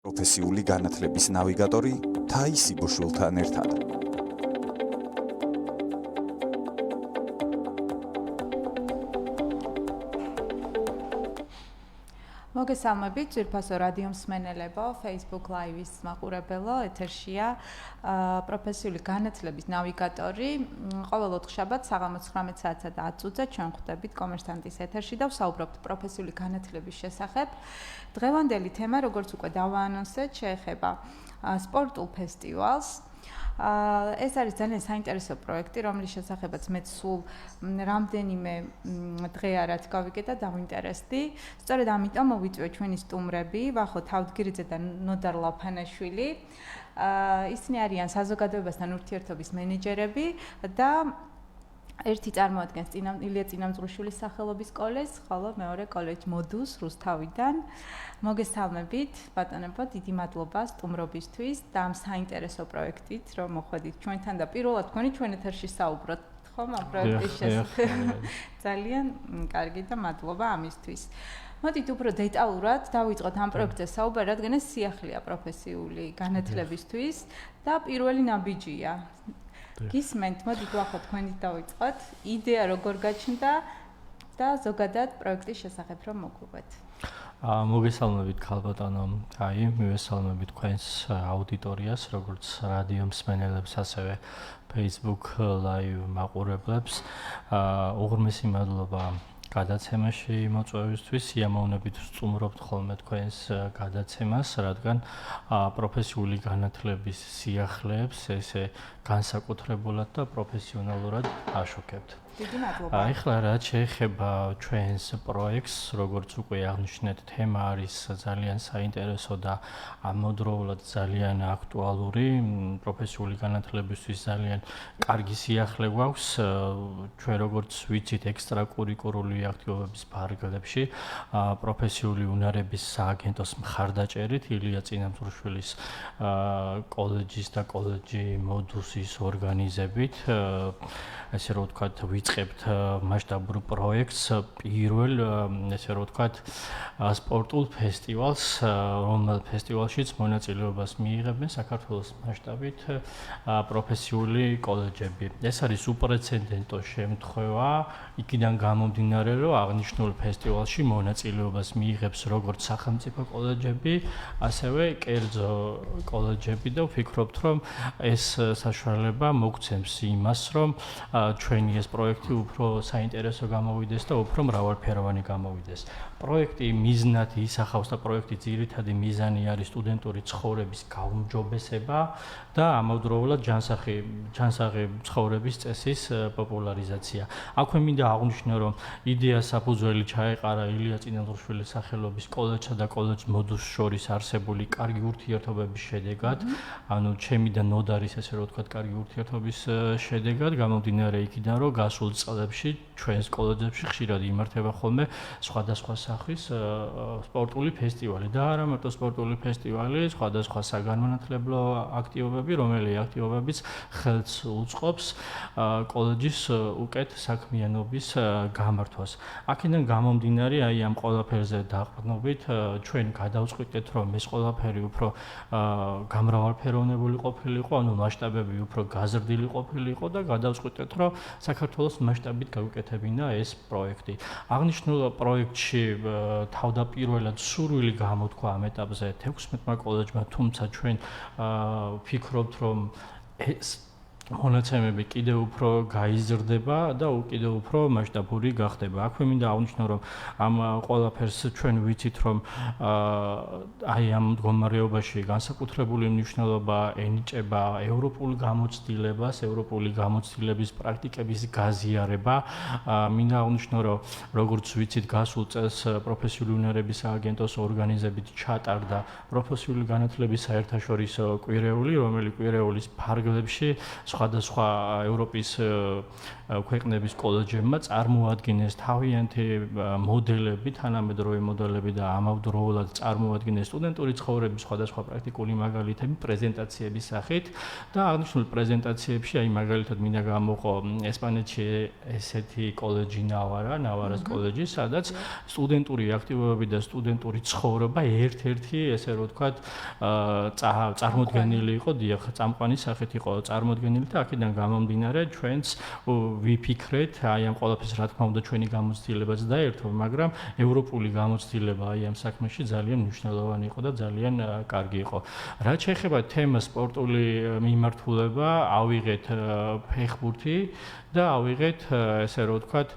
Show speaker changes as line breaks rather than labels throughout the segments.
პროფესიული განათლების ნავიგატორი თაისი ბუშულთან ერთად.
მოგესალმებით, ძვირფასო რადიო მსმენელებო, Facebook Live-ის მაყურებელო, ეთერშია პროფესიული განათლების ნავიგატორი. ყოველ ოთხშაბათს საღამოს 19 საათსა და 10 წუთზე ჩვენ ხვდებით კომერსანტის ეთერში და ვსაუბრობთ პროფესიული განათლების შესახებ. დღევანდელი თემა, როგორც უკვე დავაანონსეთ, შეეხება სპორტულ ფესტივალს. ეს არის ძალიან საინტერესო პროექტი, რომლის შესახებაც მე სულ რამდენიმე დღე არაც გავიგე და დავინტერესდი. სწორედ ამიტომ მოვიწვიე ჩვენი სტუმრები, ვახო თავდგირიძე და ნოდარ ლაფანაშვილი. ისინი არიან საზოგადოებასთან ურთიერთობის მენეჯერები და ერთი წარმოადგენს ილია წინამძღვრიშვილის სახელობის კოლეჯს, ხოლო მეორე კოლეჯ მოდუს რუსთავიდან. მოგესალმებით, ბატონებო, დიდი მადლობა სტუმრობისთვის და ამ საინტერესო პროექტით, რომ მოხვედით ჩვენთან და პირველად თქვენი ჩვენ ეთერში საუბრობთ, ხომ, ამ პროექტის შესახებ. ძალიან კარგი და მადლობა ამისთვის. მოდით უფრო დეტალურად დავიწყოთ ამ პროექტზე საუბარი, რადგან ეს სიახლეა პროფესიული განათლებისთვის და პირველი ნაბიჯია. გისმენთ, მოდით ვახო თქვენით დავიწყოთ. იდეა როგორ გაჩნდა და ზოგადად პროექტის შესახებ რომ მოგვიყვეთ.
მოგესალმებით ქალბატონო, მივესალმებით თქვენს აუდიტორიას, როგორც რადიო მსმენელებს, ასევე Facebook Live მაყურებლებს. უღრმესი მადლობა გადაცემაში მოწვევისთვის, სიამოვნებით ვსწუმრობთ ხოლმე თქვენს გადაცემას, რადგან პროფესიული განათლების სიახლეებს ესე განსაკუთრებულად და პროფესიონალურად აშუქებთ.
დიდი მადლობა.
ახლა რაც შეეხება ჩვენს პროექტს, როგორც უკვე აღნიშნეთ, თემა არის ძალიან საინტერესო და ამავდროულად ძალიან აქტუალური. პროფესიული განათლებისთვის ძალიან კარგი სიახლე გვაქვს. ჩვენ როგორც ვიცით, ექსტრაკურიკულური აქტივობების ფარგლებში პროფესიული უნარების სააგენტოს მხარდაჭერით ილია წინამძღვრიშვილის კოლეჯის და კოლეჯი მოდუსის ორგანიზებით, ესე რომ ვთქვათ, ვიწყებთ მასშტაბურ პროექტს, პირველ, ესე რომ ვთქვათ, სპორტულ ფესტივალს, რომელ ფესტივალშიც მონაწილეობას მიიღებენ საქართველოს მასშტაბით პროფესიული კოლეჯები. ეს არის უპრეცედენტო შემთხვევა, იქიდან გამომდინარე, რომ აღნიშნულ ფესტივალში მონაწილეობას მიიღებს როგორც სახელმწიფო კოლეჯები, ასევე კერძო კოლეჯები და ვფიქრობთ, რომ ეს საშუალება მოგცემს იმას, რომ ჩვენი ეს პროექტი უფრო საინტერესო გამოვიდეს და უფრო მრავალფეროვანი გამოვიდეს. პროექტი მიზნად ისახავს და პროექტის ძირითადი მიზანი არის სტუდენტური ცხოვრების გაუმჯობესება და ამავდროულად ჯანსაღი ცხოვრების წესის პოპულარიზაცია. აქვე მინდა აღვნიშნო, რომ იდეა საფუძველი ჩაეყარა ილია წინამძღვრიშვილის სახელობის კოლეჯსა და კოლეჯ მოდუს შორის არსებული კარგი ურთიერთობების შედეგად, ანუ ჩემი და ნოდარის, ესე რომ ვთქვათ, კარგი ურთიერთობის შედეგად, გამომდინარე იქიდან, რომ გასულ წლებში ჩვენს კოლეჯებში ხშირად იმართება ხოლმე სხვადასხვა სახის სპორტული ფესტივალი და არა მარტო სპორტული ფესტივალი, სხვადასხვა საგანმანათლებლო აქტივობები, რომელი აქტივობებიც ხელს უწყობს კოლეჯის უკეთ საქმიანობის გამართვას. აქედან გამომდინარე, ამ ყველაფერზე დაყრდნობით, ჩვენ გადავწყვიტეთ, რომ ეს ყველაფერი უფრო გამრავალფეროვნებული ყოფილიყო, ანუ მასშტაბები უფრო გაზრდილი ყოფილიყო და გადავწყვიტეთ, რომ საქართველოს მასშტაბით გავუკეთებინა ეს პროექტი. აღნიშნულ პროექტში თავდაპირველად სურვილი გამოთქვა ამ ეტაპზე 16 კოლეჯმა, თუმცა ჩვენ ვფიქრობთ, რომ ეს მონაცემები კიდევ უფრო გაიზრდება და კიდევ უფრო მასშტაბური გახდება. აქვე მინდა აღვნიშნო, რომ ამ ყველაფერს ჩვენ ვიცით, რომ ამ მდგომარეობაში განსაკუთრებული მნიშვნელობა ენიჭება ევროპულ გამოცდილებას, ევროპული გამოცდილების პრაქტიკების გაზიარება. მინდა აღვნიშნო, რომ როგორც ვიცით, გასულ წელს პროფესიული უნარების სააგენტოს ორგანიზებით ჩატარდა პროფესიული განათლების საერთაშორისო კვირეული, რომელიც კვირეულის ფარგლებში სხვადასხვა ევროპის ქვეყნების კოლეჯებმა წარმოადგენეს თავიანთი მოდელები, თანამედროვე მოდელები და ამავდროულად წარმოადგენეს სტუდენტური ცხოვრების სხვადასხვა პრაქტიკული მაგალითები პრეზენტაციების სახით და აღნიშნულ პრეზენტაციებში აი მაგალითად მინდა გამოყო ესპანეთში ესეთი კოლეჯი ნავარას კოლეჯი, სადაც სტუდენტური აქტივობები და სტუდენტური ცხოვრება ერთ-ერთი, ესე რომ ვთქვათ, წარმოდგენილი იყო, დიახ, წამყვანი სახით იყო წარმოდგენილი და აქედან გამომდინარე ჩვენც ვიფიქრეთ აი ამ ყველაფერს რა თქმა უნდა ჩვენი გამოცდილებაც დაერთო, მაგრამ ევროპული გამოცდილება აი ამ საქმეში ძალიან მნიშვნელოვანი იყო და ძალიან კარგი იყო. რაც შეეხება თემას სპორტული მიმართულება, ავიღეთ ფეხბურთი და ავიღეთ ესე რომ ვთქვათ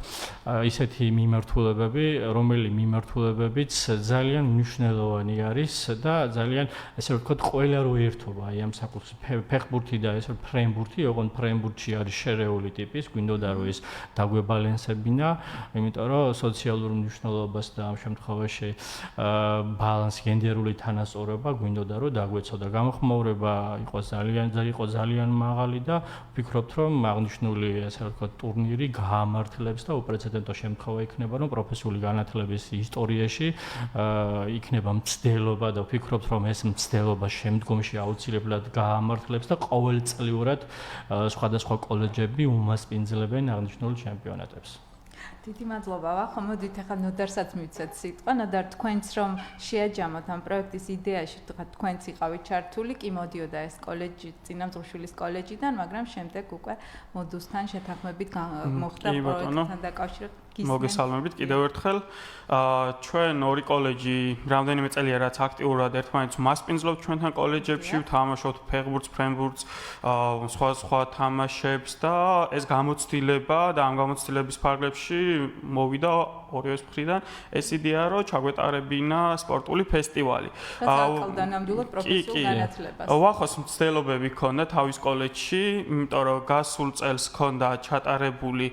ისეთი მიმართულებები, რომელი მიმართულებებიც ძალიან მნიშვნელოვანი არის და ძალიან ესე რომ ვთქვათ ყველა რო ერთობა აი ამ საკითხში ფეხბურთი და ესე ფრენბურთი, ოღონდ ფრენბურთში არის შერეული ტიპის, გვინდოდა რომ ის დაგვებალენსებინა, იმიტომ რომ სოციალურ მნიშვნელობას და ამ შემთხვევაში ბალანს გენდერული თანასწორობა გვინდოდა რომ დაგვეცოდა. გამოხმაურება იყო ძალიან მაღალი და ვფიქრობთ რომ აღნიშნული ესე ვთქვათ ტურნირი გაამართლებს და უპრეცედენტო შემთხვევა იქნება რომ პროფესიული განათლების ისტორიაში იქნება მცდელობა და ვფიქრობთ რომ ეს მცდელობა შემდგომში აუცილებლად გაამართლებს და ყოველწლიურად სხვადასხვა კოლეჯები უმასპინძლებენ აღნიშნულ ჩემპიონატებს.
დიდი მადლობა. ახლა მოდით ახლა ნოდარსაც მივცეთ სიტყვა. ნოდარ, თქვენც რომ შეაჯამოთ ამ პროექტის იდეაში, თქვენც იყავით ჩართული, კი მოდიოდა ეს კოლეჯი, წინამძღვრშვილის კოლეჯიდან, მაგრამ შემდეგ უკვე მოდუსთან შეთანხმებით მოხდა პროექტთან დაკავშირებით.
მოგესალმებით კიდევ ერთხელ. ჩვენ ორი კოლეჯი რამდენიმე წელია რაც აქტიურად ერთმანეთს მასპინძლობთ ჩვენთან კოლეჯებში, ვთამაშობთ ფეხბურთს, ფრენბურთს, სხვა თამაშებს და ეს გამოცდილება და ამ გამოცდილების ფარგლებში მოვიდა ორივეს მხრიდან ეს იდეა რომ ჩაგვეტარებინა სპორტული ფესტივალი.
ახალ ნამდვილად პროფესიულ განათლებას.
ვახოს მცდელობები ქონდა თავის კოლეჯში, იმიტომ რომ გასულ წელს ქონდა ჩატარებული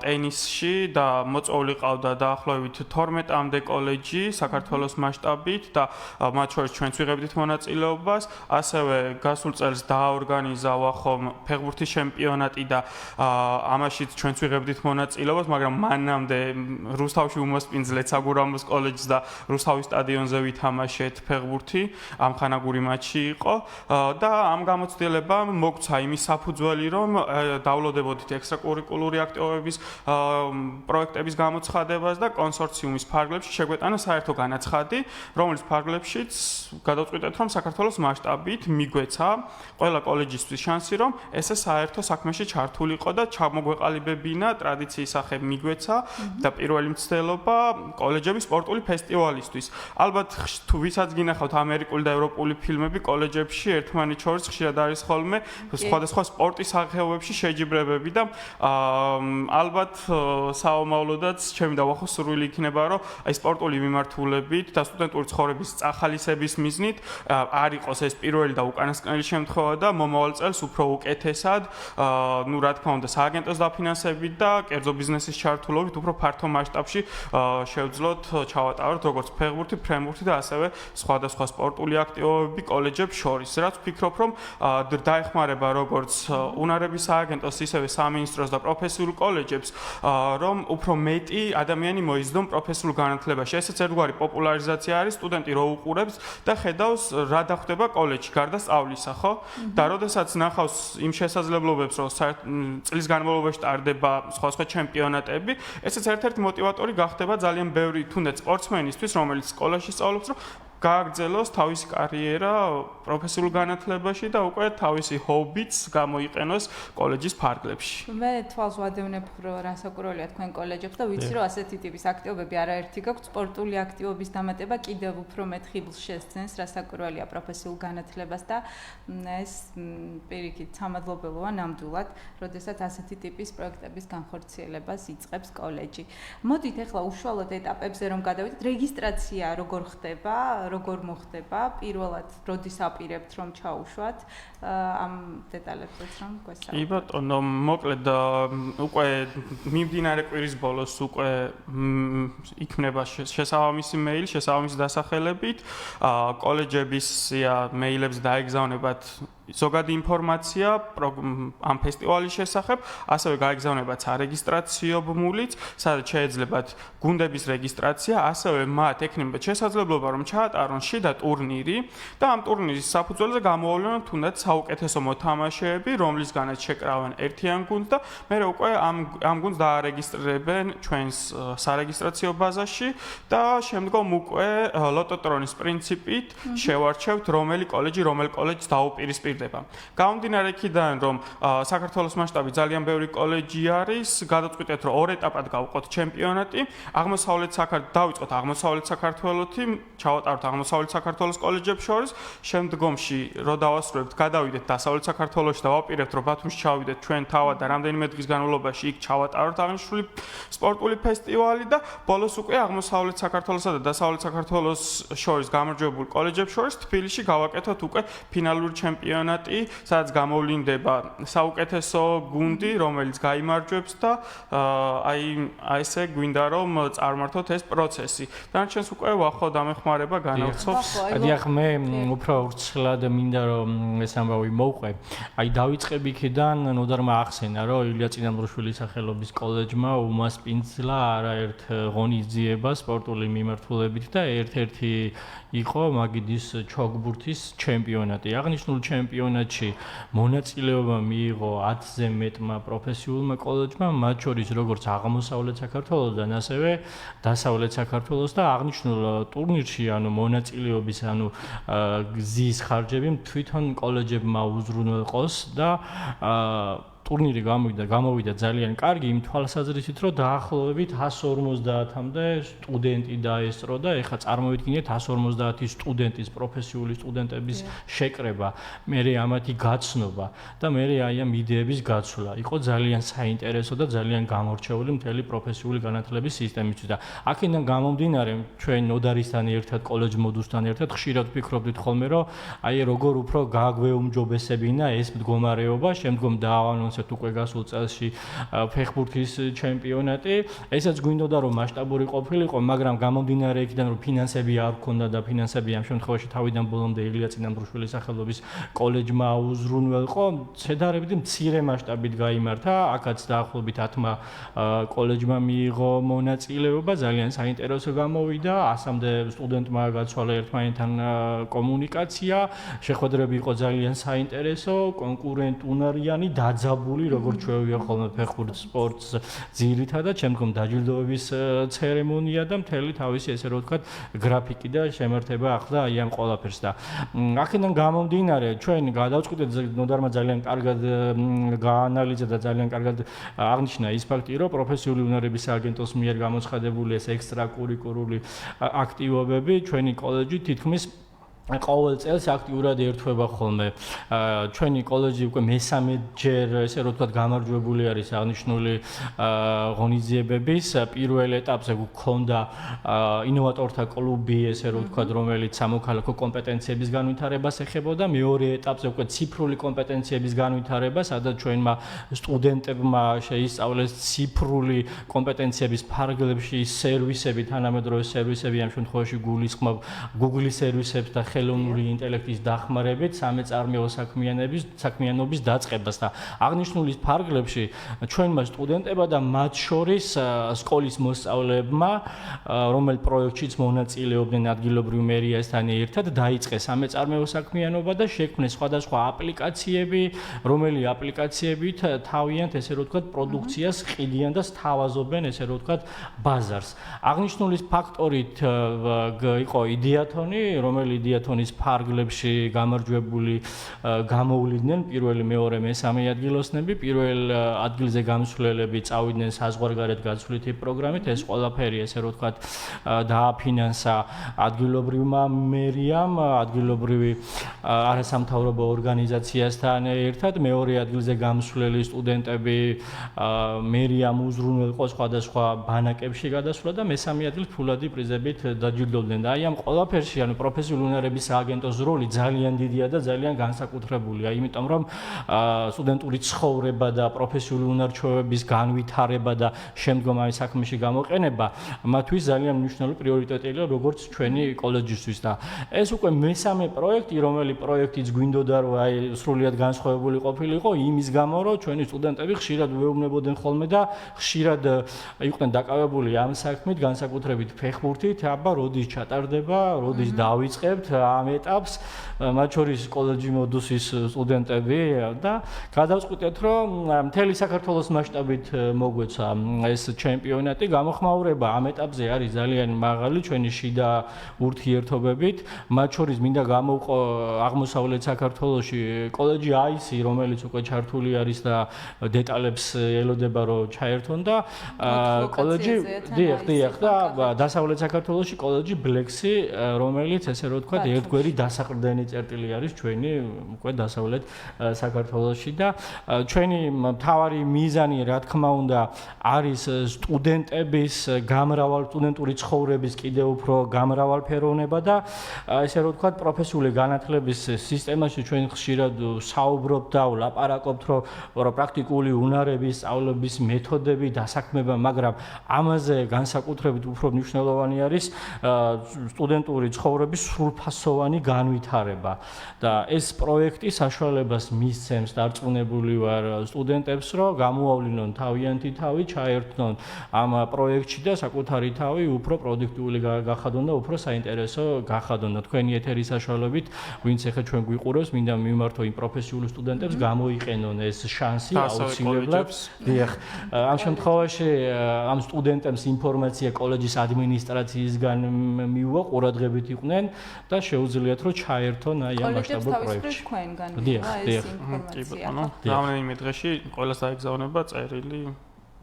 ტენისში და მოწვეული ყავდა დაახლოებით 12-მდე კოლეჯი საქართველოს მასშტაბით და მათ შორის ჩვენც ვიღებდით მონაწილეობას. ასევე გასულ წელს დააორგანიზა ვახომ ფეხბურთის ჩემპიონატი და ამაშიც ჩვენც ვიღებდით მონაწილეობას, მაგრამ მანამდე რუსთავში უმასპინძლეთ საგურამოს კოლეჯს და რუსთავის სტადიონზე ვითამაშეთ ფეხბურთი, ამხანაგური მატჩი იყო და ამ გამოცდილებამ მოგცა იმის საფუძველი, რომ დავლოდებოდით ექსტრაკურიკულური აქტივობების პროექტების გამოცხადებას და კონსორციუმის ფარგლებში შეგვეტანა საერთო განაცხადი, რომლის ფარგლებშიც გადავწყვიტეთ, რომ საქართველოს მასშტაბით მიგვეცა ყველა კოლეჯისთვის შანსი, რომ ესე საერთო საქმეში ჩართულიყო და ჩამოგვეყალიბებინა ტრადიციის სახე მიგვეცა და პირველი მცდელობა კოლეჯების სპორტული ფესტივალისთვის. ალბათ თუ ვისაც გინახავთ ამერიკული და ევროპული ფილმები კოლეჯებში ერთმანეთ შორის ხშირად არის ხოლმე სხვადასხვა სპორტის სახეობებში შეჯიბრებები და ალბათ საომავლოდაც ჩემი და ვახოს სურვილი იქნება, რომ აი სპორტული მიმართულებით და სტუდენტური ცხოვრების წახალისების მიზნით არ იყოს ეს პირველი და უკანასკნელი შემთხვევა და მომავალ წელს უფრო უკეთესად, ну რა თქმა უნდა, სააგენტოს დაფინანსებით და კერძო ბიზნესის ჩართულობით უფრო ფართო მასშტაბში შევძლოთ ჩავატაროთ როგორც ფეხბურთი, ფრენბურთი და ასევე სხვადასხვა სპორტული აქტივობები კოლეჯებს შორის. რაც ვფიქრობ, რომ დაეხმარება როგორც უნარების სააგენტოს, ისევე სამინისტროს და პროფესიულ კოლეჯებს, რომ უფრო მეტი ადამიანი მოიზრდონ პროფესიულ განათლებაში. ესეც ერთგვარი პოპულარიზაცია არის, სტუდენტი რო უყურებს და ხედავს რა დახვდება კოლეჯში გარდა სწავლისა, ხო? და როდესაც ნახავს იმ შესაძლებლობებს, რომ წლის განმავლობაში ტარდება სხვადასხვა ჩემპიონატები, ესეც ერთ-ერთი მოტივატორი გახდება ძალიან ბევრი თუნდაც სპორტსმენისთვის, რომელიც სკოლაში სწავლობს, რომ გააგრძელოს თავისი კარიერა პროფესიულ განათლებაში და უკვე თავისი ჰობიც გამოიყენოს კოლეჯის ფარგლებში.
მე თვალს ვადევნებ, რომ რასაკვირველია თქვენ კოლეჯებს და ვიცი, რომ ასეთი ტიპის აქტივობები არაერთი გაქვთ, სპორტული აქტივობის დამატება კიდევ უფრო მეტ ხიბლს შესცენს, რასაკვირველია პროფესიულ განათლებას და ეს პირიქით სამადლობელოა ნამდვილად, როდესაც ასეთი ტიპის პროექტების განხორციელებას იწყებს კოლეჯი. მოდით ახლა უშუალოდ ეტაპებზე რომ გადავიდეთ, რეგისტრაცია როგორ ხდება? როგორ მოხდება პირველად როდის აპირებთ რომ ჩაუშვათ ამ დეტალებსაც რომ გვესწავლოთ.
კი ბატონო, მოკლედ უკვე მიმდინარე კვირის ბოლოს უკვე იქნება შესაბამისი მეილი, შესაბამისი დასახელებით, კოლეჯების მეილებს დაეგზავნებათ ზოგადი ინფორმაცია ამ ფესტივალის შესახებ, ასევე გაიგზავნებათ სარეგისტრაციო ბმულიც, სადაც შეეძლებათ გუნდების რეგისტრაცია, ასევე მათ ექნებათ შესაძლებლობა რომ ჩაატარონ შიდა ტურნირი და ამ ტურნირის საფუძველზე გამოავლინონ თუნდაც საუკეთესო მოთამაშეები, რომლისგანაც შეკრავენ ერთიან გუნდს და მერე უკვე ამ გუნდს დაარეგისტრირებენ ჩვენს სარეგისტრაციო ბაზაში და შემდგომ უკვე ლოტოტრონის პრინციპით შევარჩევთ რომელი კოლეჯს დაუპირისპირდება. გამომდინარე იქიდან, რომ საქართველოს მასშტაბით ძალიან ბევრი კოლეჯი არის, გადაწყვიტეთ, რომ ორ ეტაპად გავყოთ ჩემპიონატი. დავიწყოთ აღმოსავლეთ საქართველოსი, ჩავატაროთ აღმოსავლეთ საქართველოს კოლეჯებს შორის, შემდგომში რო დავასრულებთ, გადავიდეთ დასავლეთ საქართველოში და ვაპირებთ, რომ ბათუმში ჩავიდეთ ჩვენ თავად და რამდენიმე დღის განმავლობაში იქ ჩავატაროთ აღნიშნული სპორტული ფესტივალი და ბოლოს უკვე აღმოსავლეთ საქართველოსა და დასავლეთ საქართველოს შორის გამარჯვებულ კოლეჯებს შორის თბილისში გავაკეთოთ უკვე ფინალური ჩემპიონატი, სადაც გამოვლინდება საუკეთესო გუნდი, რომელიც გაიმარჯვებს და ესე გვინდა რომ წარმართოთ ეს პროცესი. დანარჩენს უკვე ვახო დამეხმარება განავრცობს.
დიახ, მე უფრო ვრცლად მინდა რომ ეს ამბავი მოვყვე. დავიწყებ იქიდან, ნოდარმა ახსენა, რომ ილია წინამძღვრიშვილის სახელობის კოლეჯმა უმასპინძლა არაერთ ღონისძიება სპორტული მიმართულებით და ერთ-ერთი იყო მაგიდის ჩოგბურთის ჩემპიონატი. აღნიშნულ ჩემპიონატში მონაწილეობა მიიღო 10-ზე მეტმა პროფესიულმა კოლეჯმა, მათ შორის როგორც აღმოსავლეთ საქართველოსთან, ასევე დასავლეთ საქართველოს და აღნიშნულ ტურნირში, მონაწილეობის, გზის ხარჯები თვითონ კოლეჯებმა უზრუნველყოს და ტურნირი გამოვიდა ძალიან კარგი იმ თვალსაზრისით, რომ დაახლოებით 150-მდე სტუდენტი დაესწრო და ეხლა წარმოვიდგინეთ 150 სტუდენტის, პროფესიული სტუდენტების შეკრება, მერე ამათი გაცნობა და მერე ამ იდეების გაცვლა. იყო ძალიან საინტერესო და ძალიან გამორჩეული მთელი პროფესიული განათლების სისტემისთვის და აქედან გამომდინარე, ჩვენ ნოდარისთან ერთად, კოლეჯ მოდუსთან ერთად ხშირად ვფიქრობდით ხოლმე, რომ როგორ უფრო გაგვეუმჯობესებინა ეს მდგომარეობა, შემდგომ დაავანონ უკვე გასულ წელსში ფეხბურთის ჩემპიონატი. ესაც გვინდოდა რომ მასშტაბური ყოფილიყო, მაგრამ გამომდინარე იქიდან რომ ფინანსები არ ჰქონდა და ფინანსები ამ შემთხვევაში თავიდან ბოლომდე ილია წინამძღვრიშვილის სახელობის კოლეჯმა უზრუნველყო, შედარებით მცირე მასშტაბით გაიმართა. აქაც დაახლოებით 10-მა კოლეჯმა მიიღო მონაწილეობა, ძალიან საინტერესო გამოვიდა. 100-მდე სტუდენტმა გაცვალა ერთმანეთთან კომუნიკაცია, შეხვედრები იყო ძალიან საინტერესო, კონკურენტუნარიანი, დაძაბული, როგორც ჩვევია ხოლმე ფეხბურთ სპორტს ძირითადად, შემდგომ დაჯილდოების ცერემონია და მთელი თავისი ესე რომ ვთქვათ გრაფიკი და შემართება ახლა ამ ყველაფერს და აქედან გამომდინარე ჩვენ გადავწყვიტეთ ნოდარმა ძალიან კარგად გაანალიზა და ძალიან კარგად აღნიშნა ის ფაქტი, რომ პროფესიული უნარების სააგენტოს მიერ გამოცხადებული ეს ექსტრაკურიკულური აქტივობები ჩვენი კოლეჯი თითქმის ყოველ წელს აქტიურად ერთვება ხოლმე. ჩვენი კოლეჯი უკვე მესამეჯერ ესე რომ ვთქვათ გამარჯვებული არის აღნიშნული ღონისძიებების. პირველ ეტაპზე გვქონდა ინოვატორთა კლუბი, ესე რომ ვთქვათ, რომელიც სამოქალაქო კომპეტენციების განვითარებას ეხებოდა. მეორე ეტაპზე უკვე ციფრული კომპეტენციების განვითარება, სადაც ჩვენმა სტუდენტებმა შეისწავლეს ციფრული კომპეტენციების ფარგლებში სერვისები, თანამედროვე სერვისები, ამ შემთხვევაში გულისხმობ Google-ის სერვისებს და ხელოვნური ინტელექტის დახმარებით სამეწარმეო საქმიანობის დაწყებას და აღნიშნული ფარგლებში ჩვენმა სტუდენტებმა და მათ შორის სკოლის მოსწავლეებმა, რომელ პროექტშიც მონაწილეობდნენ ადგილობრივ მერიასთან ერთად, დაიწყეს სამეწარმეო საქმიანობა და შექმნეს სხვადასხვა აპლიკაციები, რომელი აპლიკაციებით თავიანთ ესე რომ ვთქვათ პროდუქციას ყიდიან და სთავაზობენ ესე რომ ვთქვათ ბაზარს. აღნიშნული ფაქტორით იყო იდეათონი, რომელი იდეათონის ფარგლებში გამარჯვებული გამოვლიდნენ პირველი, მეორე, მესამე ადგილოსნები. პირველ ადგილზე გამსვლელები წავიდნენ საზღვარგარეთ გაცვლითი პროგრამით. ეს ყველაფერი ესე რომ ვთქვათ დააფინანსა ადგილობრივმა მერიამ, ადგილობრივი არასამთავრობო ორგანიზაციასთან ერთად. მეორე ადგილზე გამსვლელი სტუდენტები მერიამ უზრუნველყო სხვადასხვა ბანაკებში გადასვლა და მესამე ადგილს ფულადი პრიზებით დაჯილდოვდნენ. და აი ამ ყველაფერში, პროფესიული უნარების სტუდენტების სააგენტოს როლი ძალიან დიდია და ძალიან განსაკუთრებულია, იმიტომ რომ სტუდენტური ცხოვრება და პროფესიული უნარჩვევების განვითარება და შემდგომ ამის საქმეში გამოყენება მათთვის ძალიან მნიშვნელოვანი პრიორიტეტია როგორც ჩვენი კოლეჯისთვის და ეს უკვე მესამე პროექტი, რომელი პროექტიც გვინდოდა რომ აი სრულიად განსხვავებული ყოფილიყო იმის გამო რომ ჩვენი სტუდენტები ხშირად ვეუბნებოდნენ ხოლმე და ხშირად იყვნენ დაკავებული ამ საქმით, განსაკუთრებით ფეხბურთით, აბა როდის ჩატარდება, როდის დავიწყებთ ამ ეტაპს, მათ შორის კოლეჯი მოდუსის სტუდენტები და გადავწყვიტეთ რომ მთელი საქართველოს მასშტაბით მოგვეცა ეს ჩემპიონატი, გამოხმაურება ამ ეტაპზე არის ძალიან მაღალი ჩვენი შიდა ურთიერთობებით, მათ შორის მინდა გამოვყო აღმოსავლეთ საქართველოში კოლეჯი AIC, რომელიც უკვე ჩართული არის და დეტალებს ელოდება რომ ჩაერთონ და კოლეჯი დიახ და დასავლეთ საქართველოში კოლეჯი BLEXI, რომელიც ესე რომ ვთქვათ ერთგვარი დასაყრდენი წერტილი არის ჩვენი უკვე დასავლეთ საქართველოში და ჩვენი მთავარი მიზანი რა თქმა უნდა არის სტუდენტების სტუდენტური ცხოვრების კიდევ უფრო გამრავალფეროვნება და ესე რომ ვთქვათ პროფესიული განათლების სისტემაში ჩვენ ხშირად საუბრობთ და ვლაპარაკობთ რომ პრაქტიკული უნარების სწავლების მეთოდები დასაქმება, მაგრამ ამაზე განსაკუთრებით უფრო მნიშვნელოვანი არის სტუდენტური ცხოვრების სრულფასოვანი განვითარება და ეს პროექტი საშუალებას მისცემს დარწმუნებული ვარ სტუდენტებს რომ გამოავლინონ თავიანთი თავი, ჩაერთონ ამ პროექტში და საკუთარი თავი უფრო პროდუქტიული გახადონ და უფრო საინტერესო გახადონ და თქვენი ეთერის საშუალებით ვინც ახლა ჩვენ გვიყურებს, მინდა მიმართო იმ პროფესიულ სტუდენტებს გამოიყენონ ეს შანსი აუცილებლად. დიახ, ამ შემთხვევაში ამ სტუდენტებს ინფორმაცია კოლეჯის ადმინისტრაციისგან მიუვა, ყურადღებით იყვნენ და შეუძლიათ რომ ჩაერთონ აი ამ მასშტაბურ პროექტში.
დიახ.
კი ბატონო, რამდენიმე დღეში ყველას დაეგზავნება წერილი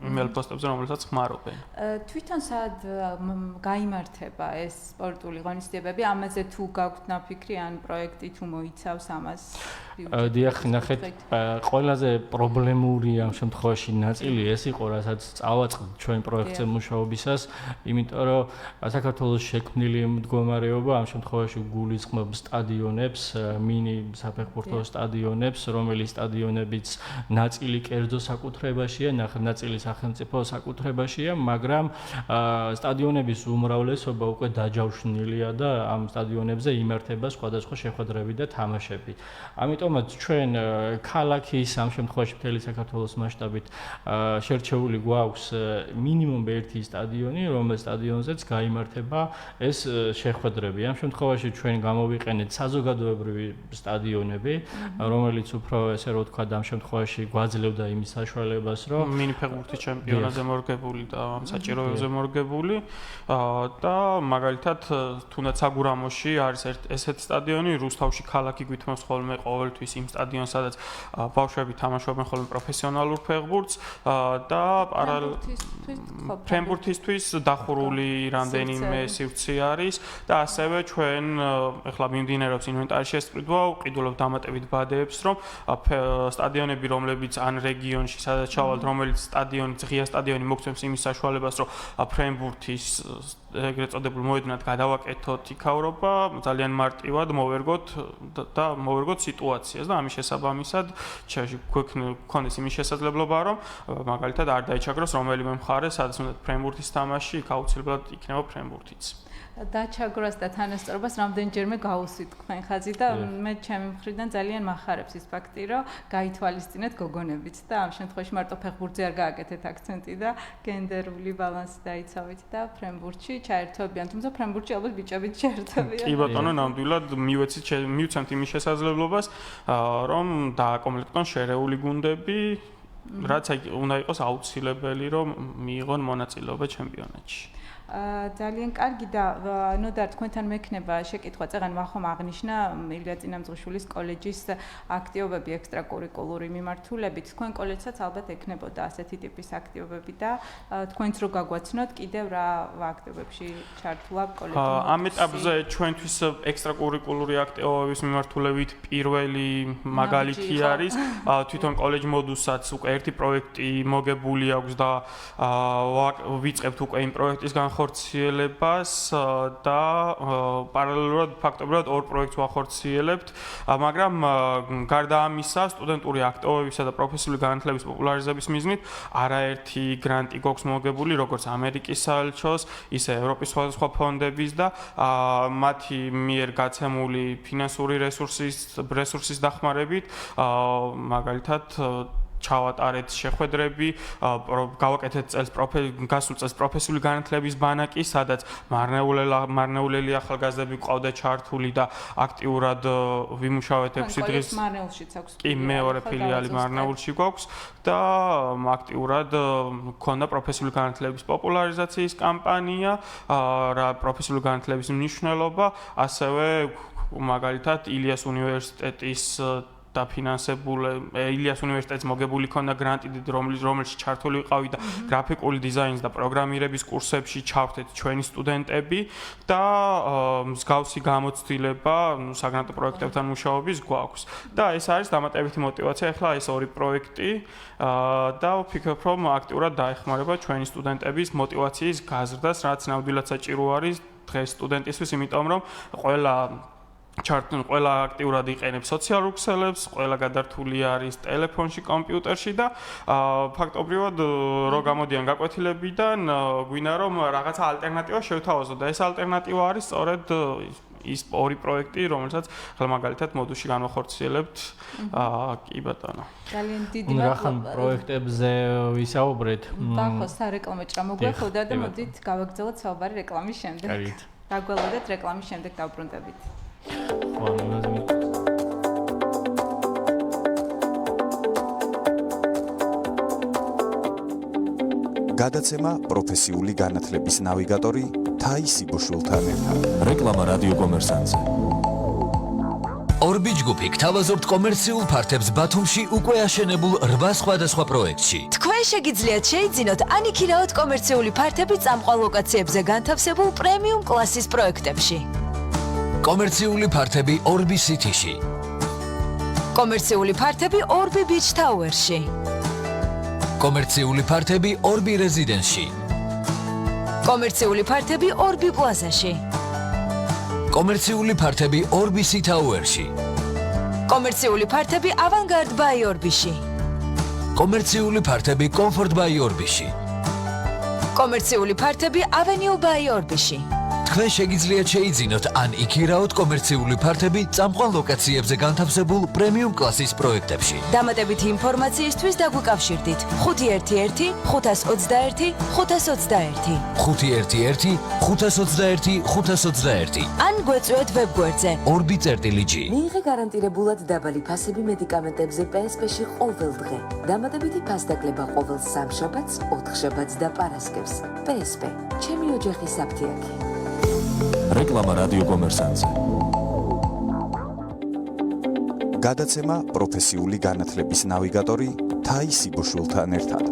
email პოსტებზე, რომელსაც ხმარობენ.
თვითონ სად გაიმართება ეს სპორტული ღონისძიებები? ამაზე თუ გაქვთ ნაფიქრი ან პროექტი თუ მოიცავს ამას?
დიახ, ნახეთ, ყველაზე პრობლემური ამ შემთხვევაში ნაწილი ეს იყო, რასაც წავაწყდით ჩვენ პროექტზე მუშაობისას, იმიტომ რომ საქართველოს შექმნილი მდგომარეობა ამ შემთხვევაში გულისხმობს სტადიონებს, მინი საფეხბურთო სტადიონებს, რომელიც სტადიონებიც ნაწილი კერძო საკუთრებაშია, ნაწილი სახელმწიფო საკუთრებაშია, მაგრამ სტადიონების უმრავლესობა უკვე დაჯავშნილია და ამ სტადიონებზე იმართება სხვადასხვა შეხვედრები და თამაშები. ამიტომაც ჩვენ ქალაქის ამ შემთხვევაში მთელი საქართველოს მასშტაბით შერჩეული გვაქვს მინიმუმ ერთი სტადიონი, რომელს სტადიონზეც გაიმართება ეს შეხვედრები. ამ შემთხვევაში ჩვენ გამოვიყენეთ საზოგადოებრივი სტადიონები, რომელიც უფრო ესე რომ ვთქვათ ამ შემთხვევაში გვაძლევდა იმის საშუალებას, რომ
მინი ფეხბურთის ჩემპიონატზე მორგებული და ამ საჭიროებზე მორგებული და მაგალითად თუნდაც საგურამოში არის ესეთი სტადიონი, რუსთავში ქალაქი გვითმობს ხოლმე ყოველთვის იმ სტადიონს, სადაც ბავშვები თამაშობენ ხოლმე პროფესიონალურ ფეხბურთს და ფრენბურთისთვის დახურული რამდენიმე სივრცე არის და ასევე ჩვენ ეხლა მიმდინარეობს ინვენტარის შესწყვეტვა, ვყიდულობთ დამატებით ბადეებს, რომ სტადიონები, რომლებიც ან რეგიონში, სადაც ჩავალთ, რომელიც სტადიონი, ღია სტადიონი მოგცემს იმის საშუალებას, რომ ფრენბურთის ეგრეთ წოდებულ მოედნად გადავაკეთოთ იქავრობა, ძალიან მარტივად მოვერგოთ სიტუაციას და ამის შესაბამისად გვქონდეს იმის შესაძლებლობა, რომ მაგალითად არ დაიჩაგროს რომელიმე მხარე, სადაც უნდა ფრენბურთის თამაში, იქ აუცილებლად იქნება ფრენბურთიც.
დაჩაგროს და თანასწორობას რამდენჯერმე გაუსვით თქვენ ხაზი და მე ჩემი მხრიდან ძალიან მახარებს ის ფაქტი, რომ გაითვალისწინეთ გოგონებით და ამ შემთხვევაში მარტო ფეხბურთზე არ გააკეთეთ აქცენტი და გენდერული ბალანსი დაიცავით და ფრენბურთში ჩაერთვებიან, თუმცა ფრენბურთში ალბათ ბიჭებიც ჩაერთვებიან.
კი ბატონო, ნამდვილად მივცემთ იმის შესაძლებლობას, რომ დააკომპლექტონ შერეული გუნდები, რაც უნდა იყოს აუცილებელი, რომ მიიღონ მონაწილეობა ჩემპიონატში.
ძალიან კარგი და ნოდარ თქვენთან მექნება შეკითხვა, წეგან ვახომ აღნიშნა ილია წინამძღვრიშვილის კოლეჯის აქტივობები ექსტრაკურიკულური მიმართულებით. თქვენ კოლეჯსაც ალბათ ექნებოდა ასეთი ტიპის აქტივობები და თქვენც რო გაგვაცნოთ კიდევ რა აქტივობებში ჩართულა კოლეჯი?
ამ ეტაპზე ჩვენთვის ექსტრაკურიკულური აქტივობების მიმართულებით პირველი მაგალითი არის თვითონ კოლეჯ მოდუსაც უკვე ერთი პროექტი მოგებული აქვს და ვიწყებთ უკვე იმ პროექტის განხორციელებას განახორციელებას და პარალელურად ფაქტობრივად ორ პროექტს ვახორციელებთ, მაგრამ გარდა ამისა, სტუდენტური აქტივობებისა და პროფესიული განათლების პოპულარიზების მიზნით არაერთი გრანტი გვაქვს მოგებული, როგორც ამერიკის საელჩოს, ისე ევროპის სხვადასხვა ფონდების და მათი მიერ გაცემული ფინანსური რესურსის დახმარებით, მაგალითად ჩავატარეთ შეხვედრები, გავაკეთეთ გასულ წელს პროფესიული განათლების ბანაკი, სადაც მარნეულელი ახალგაზრდები ყავდა ჩართული და აქტიურად ვიმუშავეთ 6 დღის.
მარნეულშიც აქვს.
კი, მეორე ფილიალი მარნეულში გვაქვს და აქტიურად მქონდა პროფესიული განათლების პოპულარიზაციის კამპანია, რა პროფესიული განათლების მნიშვნელობა, ასევე მაგალითად ილიას უნივერსიტეტის ილიას უნივერსიტეტის მოგებული ქონდა გრანტი, რომელშიც ჩართული ვიყავი და გრაფიკული დიზაინის და პროგრამირების კურსებში ჩავხდეთ ჩვენი სტუდენტები და მსგავსი გამოცდილება საგრანტო პროექტებთან მუშაობის გვაქვს. და ეს არის დამატებითი мотиваცია ახლა ეს ორი პროექტი და ვფიქრობ, რომ აქტიურად დაეხმარება ჩვენი სტუდენტების мотиваციის გაზრდას, რაც ნამდვილად საჭირო არის დღეს სტუდენტისთვის, იმიტომ რომ ყველა აქტიურად იყენებს სოციალურ ქსელებს, ყველა გადართული არის ტელეფონში, კომპიუტერში და ფაქტობრივად რო გამოდიან გაკვეთილებიდან, გვინდა რომ რაღაცა ალტერნატივა შევთავაზოთ და ეს ალტერნატივა არის სწორედ ის ორი პროექტი, რომელსაც ახლა მაგალითად მოდულში განვახორციელებთ. კი ბატონო.
ძალიან დიდი
მადლობა. პროექტებზე ვისაუბრეთ.
ხო, სარეკლამო ჭრა მოგვეხოდა და მოდით გავაგრძელოთ საუბარი რეკლამის შემდეგ. დაგველოდეთ რეკლამის შემდეგ დავბრუნდებით.
გადაცემა პროფესიული განათლების ნავიგატორი თაისი ბუშულთან ერთად.
რეკლამა რადიო კომერსანტზე. ორბი ჯგუფი გთავაზობთ კომერციულ ფართებს ბათუმში უკვე აშენებულ 8 სხვადასხვა პროექტში.
თქვენ შეგიძლიათ შეიძინოთ ან იქირაოთ კომერციული ფართები წამყვან ლოკაციებზე განთავსებულ პრემიუმ კლასის პროექტებში.
კომერციული ფართები ორბი სიტიში.
კომერციული ფართები ორბი ბიჩ თაუერში.
კომერციული ფართები ორბი რეზიდენსში.
კომერციული ფართები ორბი პლაზაში.
კომერციული ფართები ორბი სიტაუერში.
კომერციული ფართები ავანგარდ ბაი ორბიში.
კომერციული ფართები კომფორტ ბაი ორბიში.
კომერციული ფართები ავენიუ ბაი ორბიში.
თქვენ შეგიძლიათ შეიძინოთ ან იქირაოთ კომერციული ფართები წამყვან ლოკაციებზე განთავსებულ პრემიუმ კლასის პროექტებში.
დამატებითი ინფორმაციისთვის დაგვიკავშირდით 511 521 521
511 521 521
ან გვეწვევთ ვებგვერდზე
orbi.g.
მიიღე გარანტირებულად დაბალი ფასები მედიკამენტებზე PSP-ში ყოველ დღე. დამატებითი ფასდაკლება ყოველ სამშაბათს, ოთხშაბათს და პარასკევს. PSP, ჩემი ოჯახის აფთიაქი.
რეკლამა რადიო კომერსანტზე.
გადაცემა პროფესიული განათლების ნავიგატორი თაისი ბუშულთან ერთად.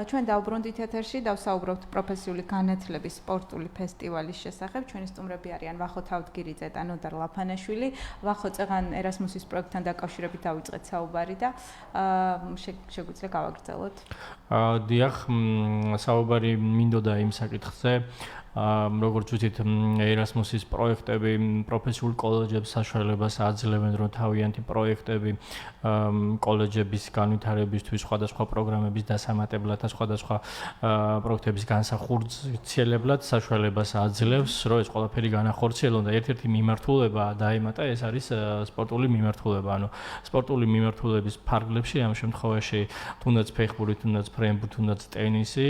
ჩვენ დავბრუნდით ეთერში, დავსაუბრობთ პროფესიული განათლების სპორტული ფესტივალის შესახებ. ჩვენი სტუმრები არიან ვახო თავდგირიძე და ნოდარ ლაფანაშვილი. ვახო, წეგან ერასმუსის პროექტთან დაკავშირებით დავიწყეთ საუბარი და შეგვიძლია გავაგრძელოთ.
დიახ, საუბარი მინდოდა იმ საკითხზე, როგორც ვთქვით, ერასმუსის პროექტები პროფესიულ კოლეჯებს საშუალებას აძლევენ, რომ თავიანთი პროექტები კოლეჯების განვითარებისთვის, სხვადასხვა პროგრამების დასამატებლად და სხვადასხვა პროექტების განსახორციელებლად საშუალებას აძლევს, რომ ეს ყველაფერი განახორციელონ და ერთ-ერთი მიმართულება დაემატა, ეს არის სპორტული მიმართულება. ანუ სპორტული მიმართულების ფარგლებში ამ შემთხვევაში თუნდაც ფეხბური, თუნდაც ფრენბური, თუნდაც ტენისი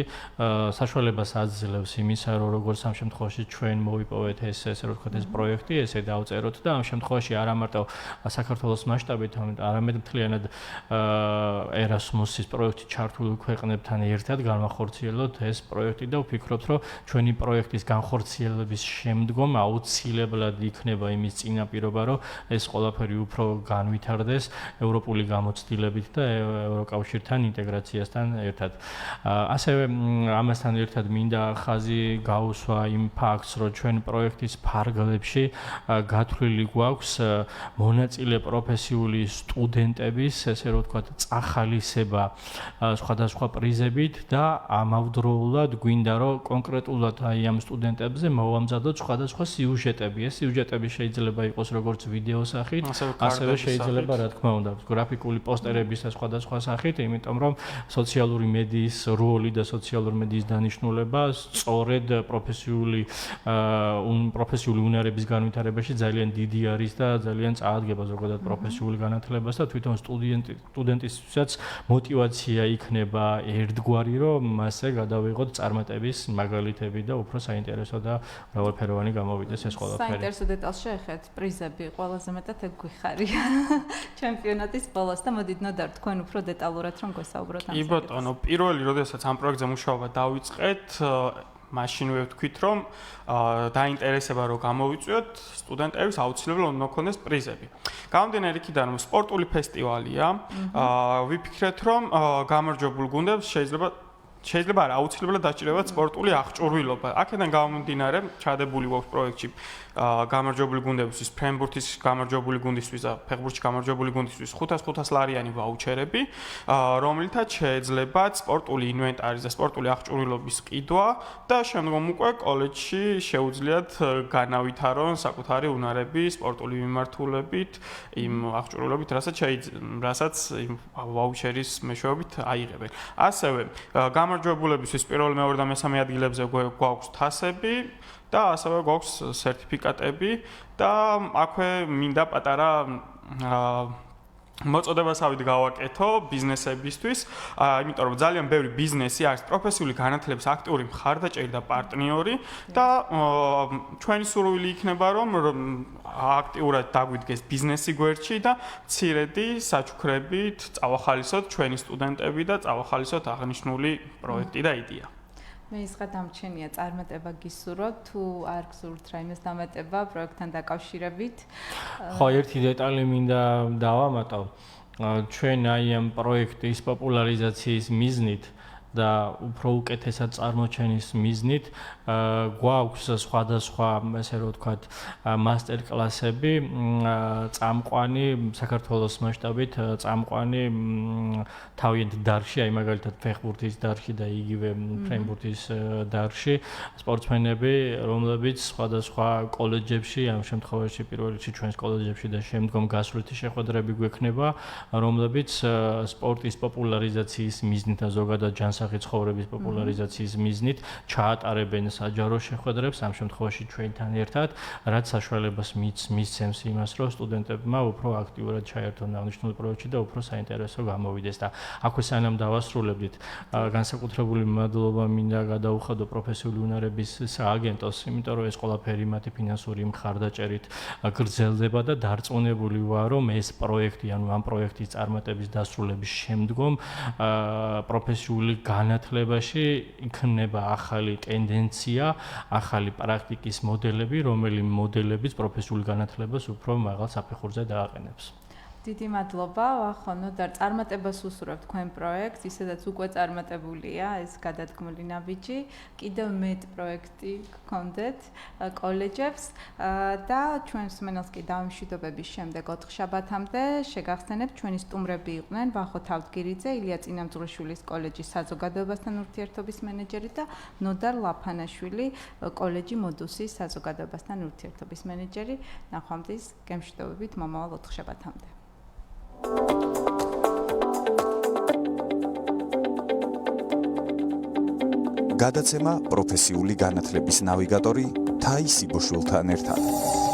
საშუალებას აძლევს იმისა, რომ როგორც ამ შემთხვევაში ჩვენ მოვიპოვეთ ესე რომ ვთქვათ ეს პროექტი, ესე დავწეროთ და ამ შემთხვევაში არა მარტო საქართველოს მასშტაბით, არამედ მთლიანად ერასმუსის პროექტი ჩართულ ქვეყნებთან ერთად განვახორციელოთ ეს პროექტი და ვფიქრობთ, რომ ჩვენი პროექტის განხორციელების შემდგომ აუცილებლად იქნება იმის წინაპირობა, რომ ეს ყველაფერი უფრო განვითარდეს ევროპული გამოცდილებით და ევროკავშირთან ინტეგრაციასთან ერთად. ასევე ამასთან ერთად მინდა ხაზი გაუსვა გადმოსვა იმ ფაქტს, რომ ჩვენ პროექტის ფარგლებში გათვლილი გვაქვს მონაწილე პროფესიული სტუდენტების, ესე რომ ვთქვათ, წახალისება სხვადასხვა პრიზებით და ამავდროულად გვინდა რომ კონკრეტულად აი ამ სტუდენტებზე მოვამზადოთ სხვადასხვა სიუჟეტები. ეს სიუჟეტები შეიძლება იყოს როგორც ვიდეო სახით, ასევე შეიძლება რა თქმა უნდა გრაფიკული პოსტერების და სხვადასხვა სახით, იმიტომ რომ სოციალური მედიის როლი და სოციალური მედიის დანიშნულება სწორედ პროფესიული უნარების განვითარებაში ძალიან დიდი არის და ძალიან წაადგება ზოგადად პროფესიული განათლებას და თვითონ სტუდენტისთვისაც мотиваცია იქნება ერთგვარი, რომ მასზე გადავიღოთ წარმატების მაგალითები და უფრო საინტერესო და მრავალფეროვანი გამოვიდეს ეს ყველაფერი.
საინტერესო დეტალს შეეხეთ, პრიზები ყველაზე მეტად ეგ გვიხარია ჩემპიონატის ბოლოს და მოდით ნოდარ თქვენ უფრო დეტალურად რომ გვესაუბროთ ამ
კი ბატონო, პირველი როდესაც ამ პროექტზე მუშაობა დავიწყეთ, მაშინვე ვთქვით, რომ დაინტერესება რომ გამოვიწვიოთ, სტუდენტების აუცილებლად უნდა ქონდეს პრიზები. გამომდინარე იქიდან, რომ სპორტული ფესტივალია, ვიფიქრეთ, რომ გამარჯვებულ გუნდებს შეიძლება არა აუცილებლად დაჭირებათ სპორტული აღჭურვილობა. აქედან გამომდინარე, ჩადებული გვაქვს პროექტში გამარჯვებული გუნდებისთვის, ფრენბურთის გამარჯვებული გუნდისთვის და ფეხბურთში გამარჯვებული გუნდისთვის 500 ლარიანი ვაუჩერები, რომლითაც შეეძლებათ სპორტული ინვენტარის და სპორტული აღჭურვილობის ყიდვა და შემდგომ უკვე კოლეჯში შეუძლიათ განავითარონ საკუთარი უნარები სპორტული მიმართულებით, იმ აღჭურვილობით, რასაც იმ ვაუჩერის მეშვეობით აიღებენ. ასევე გამარჯვებულებისთვის პირველ, მეორე და მესამე ადგილებზე გვაქვს თასები და ასევე გვაქვს სერტიფიკატები და აქვე მინდა პატარა მოწოდებასავით გავაკეთო ბიზნესებისთვის, იმიტომ რომ ძალიან ბევრი ბიზნესი არის პროფესიული განათლების აქტიური მხარდაჭერი და პარტნიორი და ჩვენი სურვილი იქნება რომ აქტიურად დაგვიდგეს ბიზნესი გვერდში და მცირედი საჩუქრებით წავახალისოთ ჩვენი სტუდენტები და წავახალისოთ აღნიშნული პროექტი და იდეა.
მე ის გადამჩენია წარმატება გისურვოთ, თუ არ გსურთ რაიმეს დამატება პროექტთან დაკავშირებით.
ხო, ერთი დეტალი მინდა დავამატო. ჩვენ აი ამ პროექტის პოპულარიზაციის მიზნით და უფრო უკეთესად წარმოჩენის მიზნით გვაქვს სხვადასხვა, ესე რომ ვთქვათ, მასტერ კლასები, წამყვანი საქართველოს მასშტაბით წამყვანი თავიანთ დარგში, აი მაგალითად ფეხბურთის დარგში და იგივე ფრენბურთის დარგში სპორტსმენები, რომლებიც სხვადასხვა კოლეჯებში, ამ შემთხვევაში პირველ რიგში ჩვენს კოლეჯებში და შემდგომ გასვლითი შეხვედრები გვექნება, რომლებიც სპორტის პოპულარიზაციის მიზნით და ზოგადად ჯანსაღი ცხოვრების პოპულარიზაციის მიზნით ჩაატარებენ საჯარო შეხვედრებს ამ შემთხვევაში ჩვენთან ერთად, რაც საშუალებას მისცემს იმას, რომ სტუდენტებმა უფრო აქტიურად ჩაერთონ აღნიშნულ პროექტში და უფრო საინტერესო გამოვიდეს და აქვე სანამ დავასრულებდით, განსაკუთრებული მადლობა მინდა გადაუხადო პროფესიული უნარების სააგენტოს, იმიტომ რომ ეს ყველაფერი მათი ფინანსური მხარდაჭერით გრძელდება და დარწმუნებული ვარ, რომ ეს პროექტი, ანუ ამ პროექტის წარმატების დასრულების შემდგომ პროფესიული განათლებაში იქნება ახალი ტენდენცია, ახალი პრაქტიკის მოდელები, რომელიც მოდელებიც პროფესიულ განათლებას უფრო მაღალ საფეხურზე დააყენებს.
დიდი მადლობა, ვახონო და წარმატებას უსურვებთ თქვენ პროექტს, ისედაც უკვე წარმატებულია ეს გადადგმული ნაბიჯი, კიდევ მეტ პროექტი გქონდეთ კოლეჯებს და ჩვენს მსმენელს კი დავიმშვიდობების შემდეგ 4 შაბათამდე შეგახსენებთ ჩვენი სტუმრები იყვნენ ვახო თავდგირიძე, ილია წინამძღვრიშვილის კოლეჯის საზოგადოებასთან ურთიერთობის მენეჯერი და ნოდარ ლაფანაშვილი კოლეჯი მოდუსის საზოგადოებასთან ურთიერთობის მენეჯერი. ნახვამდის გემშვიდობებით მომავალ 4 შაბათამდე.
გადაცემა პროფესიული განათლების ნავიგატორი თაისი ბუშულთან ერთად.